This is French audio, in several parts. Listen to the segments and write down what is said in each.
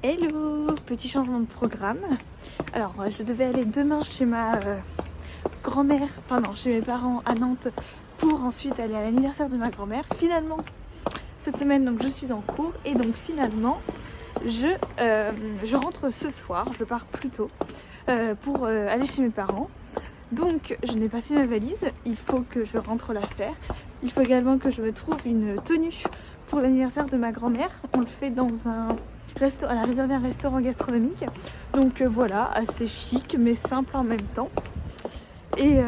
Hello, petit changement de programme. Alors, je devais aller demain chez ma grand-mère, enfin non, chez mes parents à Nantes pour ensuite aller à l'anniversaire de ma grand-mère. Finalement, cette semaine, donc je suis en cours et donc finalement, je rentre ce soir, je pars plus tôt pour aller chez mes parents. Donc, je n'ai pas fait ma valise, il faut que je rentre la faire. Il faut également que je me trouve une tenue pour l'anniversaire de ma grand-mère. On le fait dans un restaurant, elle a réservé un restaurant gastronomique. Donc voilà, assez chic mais simple en même temps. Et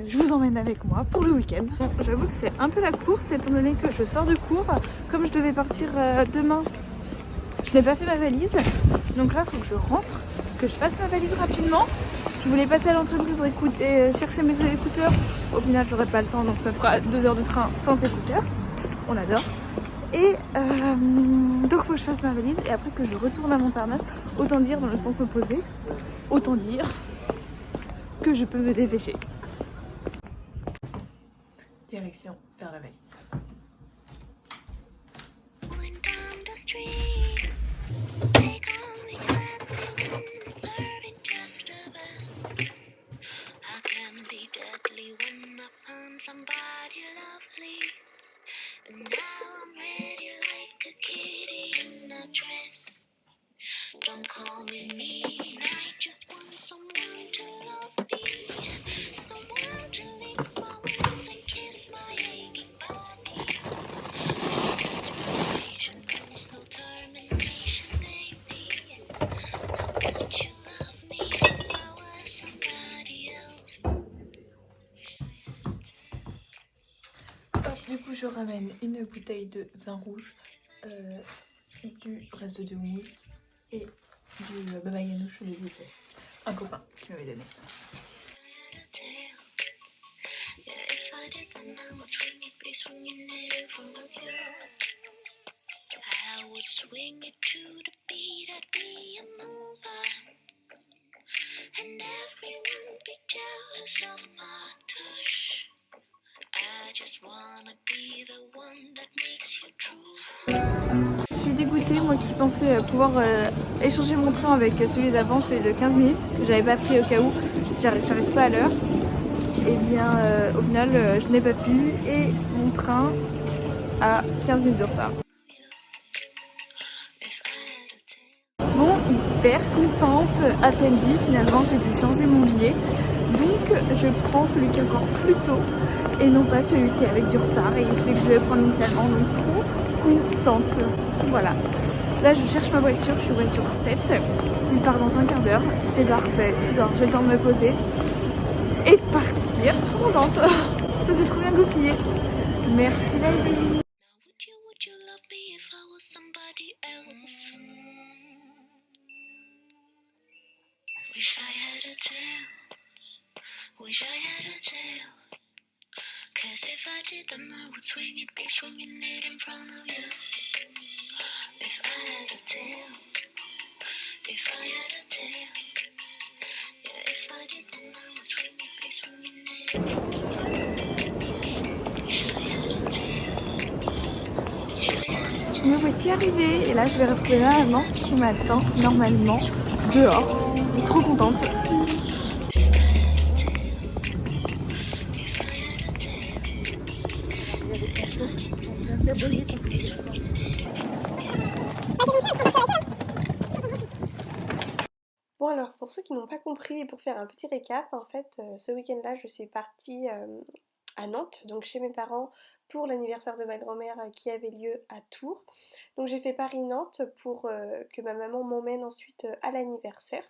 je vous emmène avec moi pour le week-end. Bon, j'avoue que c'est un peu la course étant donné que je sors de cours. Comme je devais partir demain, je n'ai pas fait ma valise. Donc là, il faut que je rentre, que je fasse ma valise rapidement. Je voulais passer à l'entreprise chercher mes écouteurs. Au final, j'aurai pas le temps, donc ça fera 2 heures de train sans écouteurs. On adore. Et donc il faut que je fasse ma valise et après que je retourne à Montparnasse, autant dire dans le sens opposé, autant dire que je peux me dépêcher. Direction faire la valise. Don't call me mean, I just want someone to love me, someone to lick my wounds and kiss my aching body. Desperation knows no termination, baby. How could you love me if I was somebody else? Hop, du coup je ramène une bouteille de vin rouge, du reste de mousse et du baba ganoush de Youssef, un copain qui m'avait donné. I would swing it to the beat, I'd be a mover, and everyone be jealous of my touch. I just wanna be the one that makes you true. Je suis dégoûtée, moi qui pensais pouvoir échanger mon train avec celui d'avant, celui de 15 minutes, que j'avais pas pris au cas où, si j'arrive pas à l'heure. Et bien au final je n'ai pas pu et mon train a 15 minutes de retard. Bon, hyper contente, à peine dit, finalement j'ai pu changer mon billet. Donc je prends celui qui est encore plus tôt et non pas celui qui est avec du retard et celui que je devais prendre initialement, donc trop contente. Voilà, là je cherche ma voiture, je suis voiture 7, il part dans un quart d'heure, c'est parfait, genre j'ai le temps de me poser et de partir, trop contente. Ça s'est trop bien goupillé, merci la vie. Would you love me if I was somebody else? Wish I had a tail, wish I had a tail. Cause if I did then I would swing it, be swinging it in front of you. If I had a tail, if I had a tail. Yeah, if I did then I would swing it, be swinging it in front of you. Wish I had a tail, wish I had a tail. Me voici arrivée et là je vais retrouver ma maman qui m'attend normalement dehors. Je suis trop contente. Bon alors, pour ceux qui n'ont pas compris et pour faire un petit récap, en fait, ce week-end-là, je suis partie à Nantes, donc chez mes parents, pour l'anniversaire de ma grand-mère qui avait lieu à Tours. Donc j'ai fait Paris-Nantes pour que ma maman m'emmène ensuite à l'anniversaire.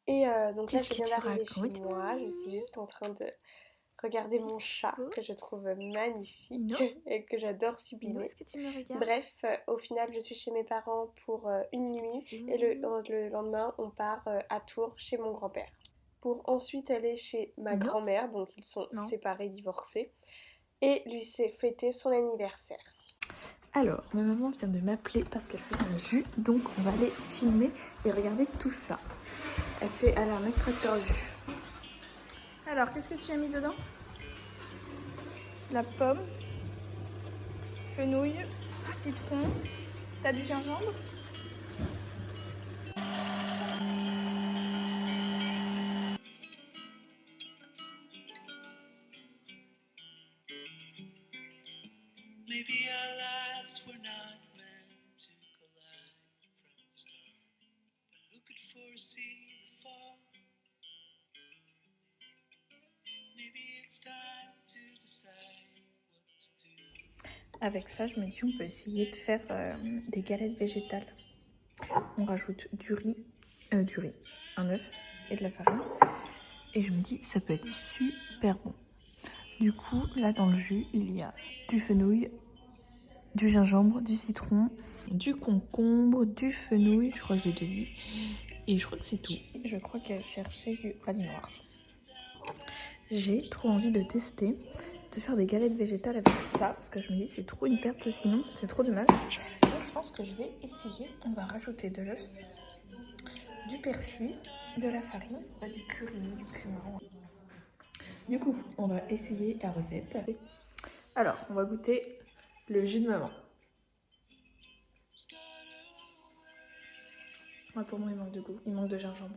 Et donc là, je viens d'arriver chez moi, je suis juste en train de regarder mon chat que je trouve magnifique et que j'adore sublimer. Est-ce que tu me regardes? Bref, au final, je suis chez mes parents pour une nuit et le lendemain, on part à Tours chez mon grand-père. Pour ensuite aller chez ma grand-mère, donc ils sont séparés, divorcés, et lui fêter son anniversaire. Alors, ma maman vient de m'appeler parce qu'elle fait son jus, donc on va aller filmer et regarder tout ça. Elle a un extracteur jus. Alors, qu'est-ce que tu as mis dedans? La pomme, fenouil, citron, t'as du gingembre? Avec ça, je me dis on peut essayer de faire des galettes végétales. On rajoute un œuf et de la farine. Et je me dis ça peut être super bon. Du coup, là dans le jus, il y a du fenouil, du gingembre, du citron, du concombre, du fenouil, je crois que je l'ai déjà dit. Et je crois que c'est tout. Je crois qu'elle cherchait du radis noir. J'ai trop envie de tester, de faire des galettes végétales avec ça, parce que je me dis c'est trop une perte sinon, c'est trop dommage. Donc je pense que je vais essayer. On va rajouter de l'œuf, du persil, de la farine, du curry, du cumin. Du coup, on va essayer la recette. Alors, on va goûter le jus de maman. Ouais, pour moi, il manque de goût. Il manque de gingembre.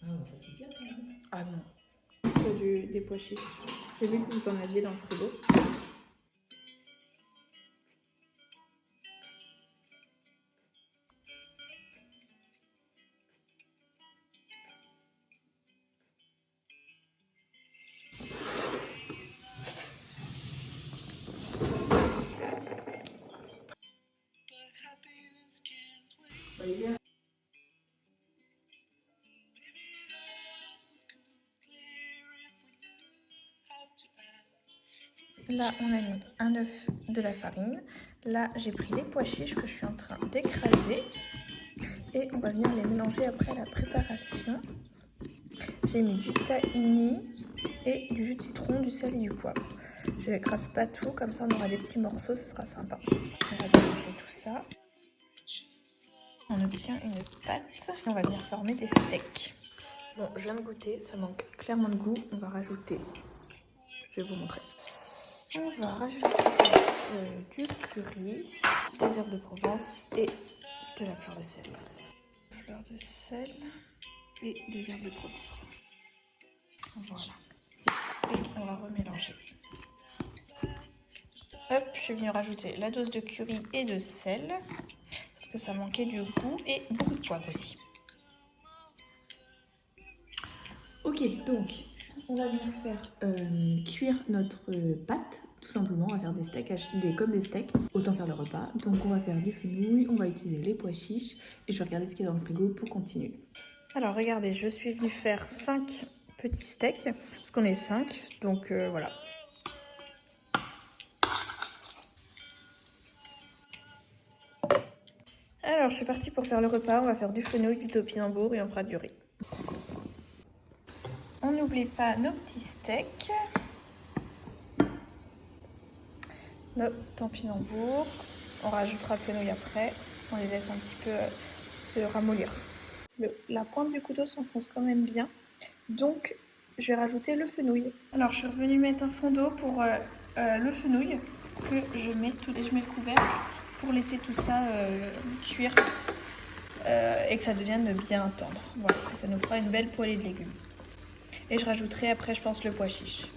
Ah, ça fait bien quand même. Ah non. Sur des pois chiches. J'ai vu que vous en aviez dans le frigo. Là, on a mis un œuf, de la farine. Là, j'ai pris les pois chiches que je suis en train d'écraser. Et on va venir les mélanger après la préparation. J'ai mis du tahini et du jus de citron, du sel et du poivre. Je n'écrase pas tout, comme ça on aura des petits morceaux, ce sera sympa. On va mélanger tout ça. On obtient une pâte. On va venir former des steaks. Bon, je viens de goûter, ça manque clairement de goût. On va rajouter, je vais vous montrer. On va rajouter du curry, des herbes de Provence et de la fleur de sel. Fleur de sel et des herbes de Provence. Voilà. Et on va remélanger. Hop, je suis venue rajouter la dose de curry et de sel parce que ça manquait du goût et beaucoup de poivre aussi. Ok, donc on va venir faire cuire notre pâte, tout simplement. On va faire des steaks, comme des steaks, autant faire le repas. Donc on va faire du fenouil, on va utiliser les pois chiches et je vais regarder ce qu'il y a dans le frigo pour continuer. Alors regardez, je suis venue faire 5 petits steaks, parce qu'on est 5, donc voilà. Alors je suis partie pour faire le repas, on va faire du fenouil, du topinambour et on fera du riz. On n'oublie pas nos petits steaks, nos topinambour, on rajoutera le fenouil après, on les laisse un petit peu se ramollir. La pointe du couteau s'enfonce quand même bien, donc je vais rajouter le fenouil. Alors je suis revenue mettre un fond d'eau pour le fenouil que je mets le couvercle pour laisser tout ça cuire et que ça devienne bien tendre. Voilà, et ça nous fera une belle poêlée de légumes. Et je rajouterai après, je pense, le pois chiche.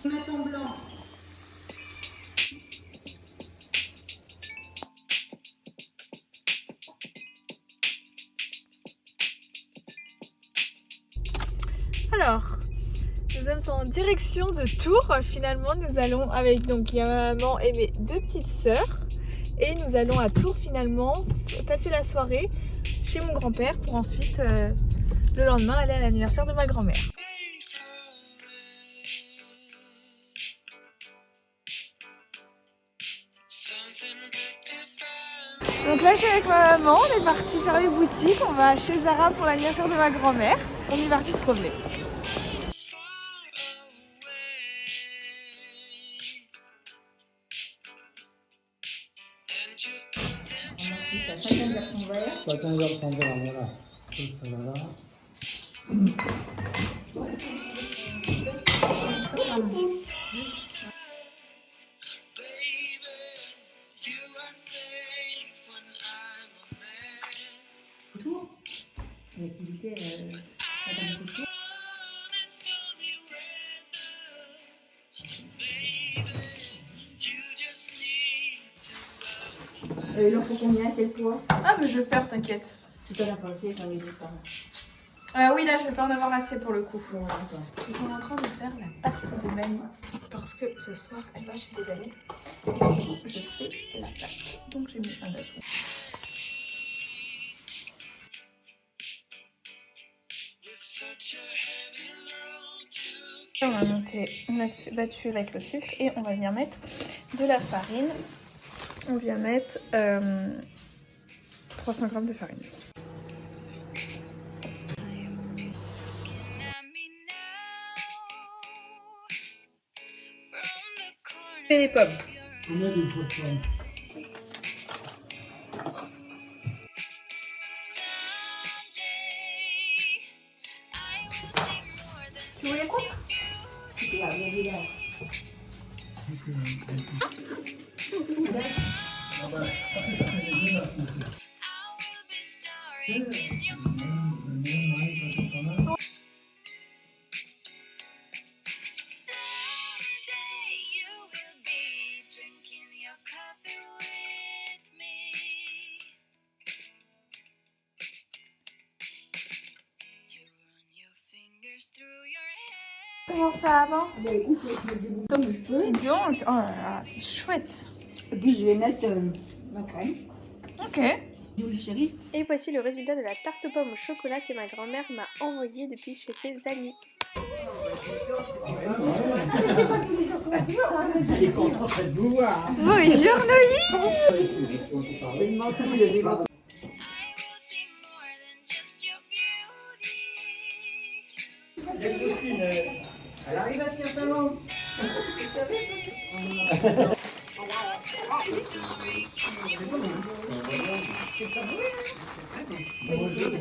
Tomate en blanc. Alors, nous sommes en direction de Tours. Finalement, nous allons avec donc il y a ma maman et mes 2 petites sœurs. Et nous allons à Tours finalement passer la soirée chez mon grand-père pour ensuite le lendemain aller à l'anniversaire de ma grand-mère. Donc là je suis avec ma maman, on est parti faire les boutiques, on va chez Zara pour l'anniversaire de ma grand-mère. On est parti se promener. Chacun verse son verre. Chacun verse son verre, voilà. Ça va là. invité Madame Couture. Il en faut combien, quel poids? Ah, mais je vais faire, t'inquiète. Tu t'en as pensé quand il est pas. Oui, là, je vais pas en avoir assez pour le coup. Bon, d'accord. Je suis en train de faire la tarte de Manu parce que ce soir, elle va chez des amis. Et du coup, je fais la tarte. Donc, j'ai mis un œuf. On a battu avec le sucre et on va venir mettre de la farine. On vient mettre 300 g de farine. Et les pommes. On a des pots de pommes. Tu voulais quoi? Là, il est là. Comment ça avance? Dis donc, oh là là, c'est chouette. Et puis je vais mettre ma crème. Ok. Chérie. Et voici le résultat de la tarte aux pommes au chocolat que ma grand-mère m'a envoyée depuis chez ses amis. Il est content de vous voir. Bonjour Noï. Une mentouille, il y a des mentouilles. Joséphine, elle arrive à tenir sa langue. Bonjour.